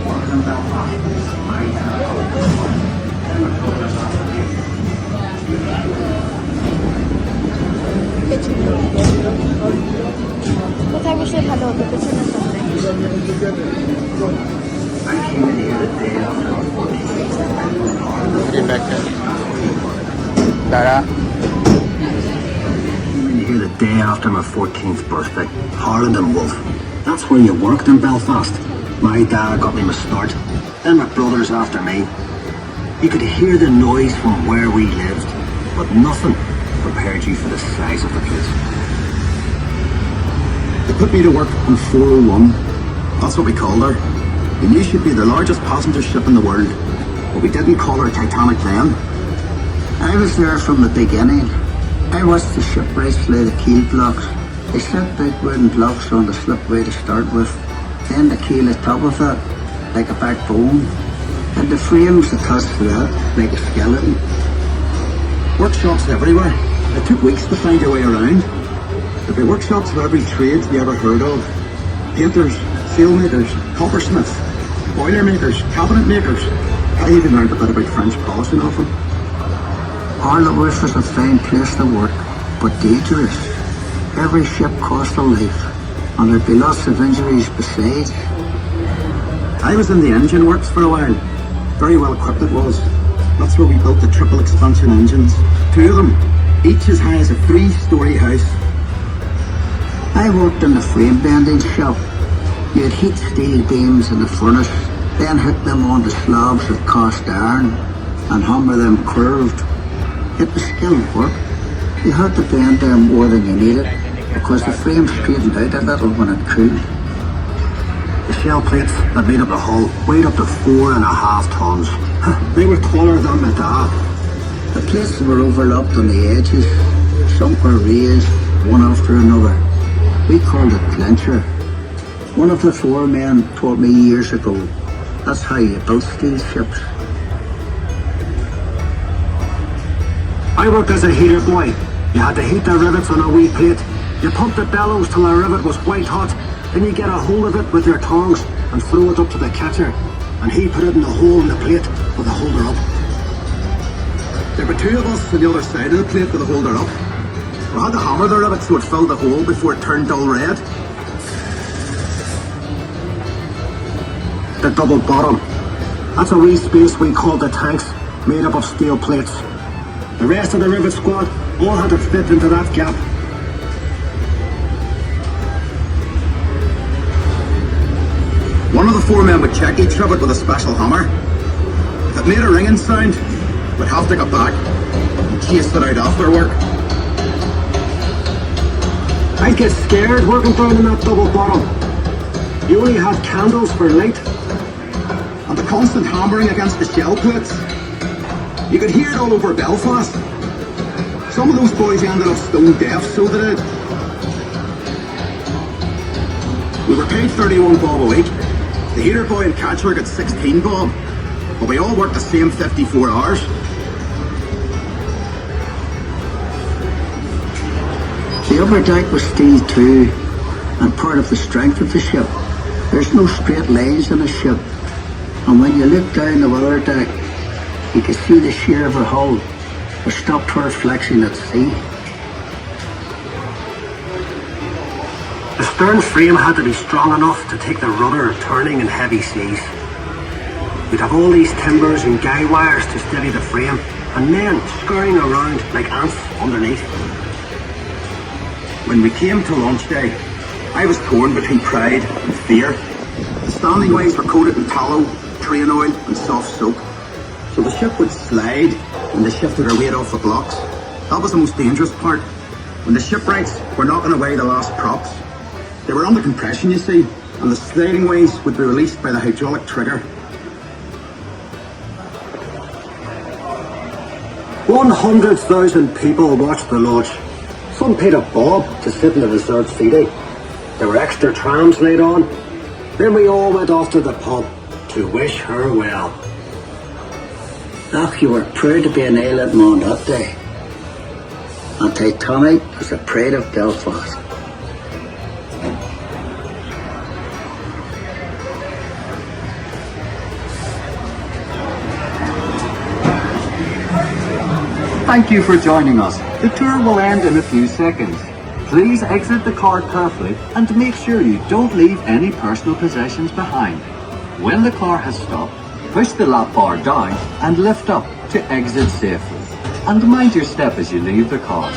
worked in Belfast. My dad got me my start. Then my brothers after me. কোথায় বসে ভালো হবে পেছনের সামনে I came in here the day after my 14th. Get back there. Dara. Came in here the day after my 14th birthday. Harland and Wolf. That's where you worked in Belfast. My dad got me my start. Then my brothers after me. You could hear the noise from where we lived, but nothing prepared you for the size of the place. They put me to work on 401. That's what we called her. We knew she'd be the largest passenger ship in the world, but we didn't call her Titanic then. I was there from the beginning. I watched the shipwrights lay the keel blocks. They set big wooden blocks on the slipway to start with, then the keel atop of it, like a backbone, and the frames attached to that, like a skeleton. Workshops everywhere. It took weeks to find your way around. There'd be workshops for every trade you ever heard of. Painters, sailmakers, coppersmiths, boiler makers, cabinet makers. I even learned a bit about French polishing off them. Harlowworth is a fine place to work, but dangerous. Every ship cost a life, and there'd be lots of injuries besides. I was in the engine works for a while. Very well equipped it was. That's where we built the triple expansion engines. 2 of them, each as high as a 3-story house. I worked in the frame bending shop. You'd heat steel beams in the furnace, then hook them onto slabs of cast iron and hammer them curved. It was skilled work. You had to bend them more than you needed because the frame straightened out a little when it cooled. The shell plates that made up the hull weighed up to 4.5 tons. They were taller than my dad. The plates were overlapped on the edges. Some were raised, one after another. We called it clincher. One of the foremen taught me years ago. That's how you built steel ships. I worked as a heater boy. You had to heat the rivets on a wee plate. You pumped the bellows till the rivet was white hot. Then you get a hold of it with your tongs and throw it up to the catcher. And he put it in the hole in the plate with the holder up. There were 2 of us on the other side of the plate with the holder up. We had to hammer the rivet so it filled the hole before it turned dull red. The double bottom. That's a wee space we called the tanks, made up of steel plates. The rest of the rivet squad all had to fit into that gap. One of the foremen would check each rivet with a special hammer. If it made a ringing sound, we'd have to go back and chase it out after work. I'd get scared working down in that double bottom. You only had candles for light. And the constant hammering against the shell plates. You could hear it all over Belfast. Some of those boys ended up stone deaf, so they did. We were paid 31 bob a week. The heater boy and catcher got 16 bob. But we all worked the same 54 hours. The upper deck was steel too, and part of the strength of the ship. There's no straight lines in a ship, and when you look down the weather deck, you can see the shear of her hull, the stopped her reflection at sea. The stern frame had to be strong enough to take the rudder turning in heavy seas. We'd have all these timbers and guy wires to steady the frame, and men scurrying around like ants underneath. When we came to launch day, I was torn between pride and fear. The standing ways were coated in tallow, train oil and soft soap. So the ship would slide when they shifted her weight off the blocks. That was the most dangerous part. When the shipwrights were knocking away the last props. They were under compression, you see, and the sliding ways would be released by the hydraulic trigger. 100,000 people watched the launch. Some paid a bob to sit in the reserved seating. There were extra trams laid on. Then we all went off to the pub to wish her well. Ach, you were proud to be an island man that day. And Titanic was the pride of Belfast. Thank you for joining us. The tour will end in a few seconds. Please exit the car carefully and make sure you don't leave any personal possessions behind. When the car has stopped, push the lap bar down and lift up to exit safely. And mind your step as you leave the car.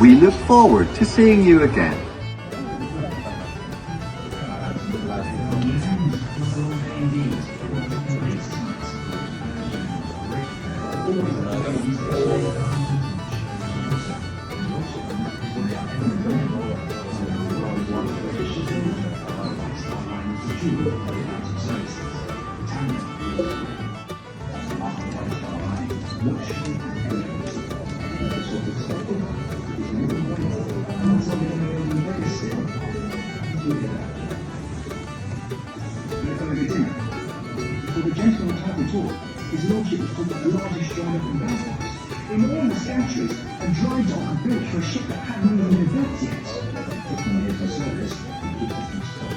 We look forward to seeing you again. For the gentleman type of tour, his lordship was called the largest dry dock in Belfast. In all the centuries, a dry dock built for a ship that hadn't even been built yet. Taking years of service, he keeps it himself.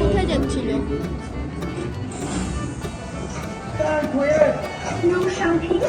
কোথায় যাচ্ছিল? No champagne.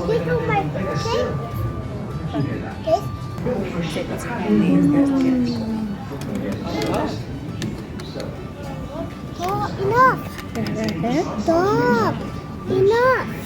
Tickle my chin. This. Oh, enough. Stop. Enough.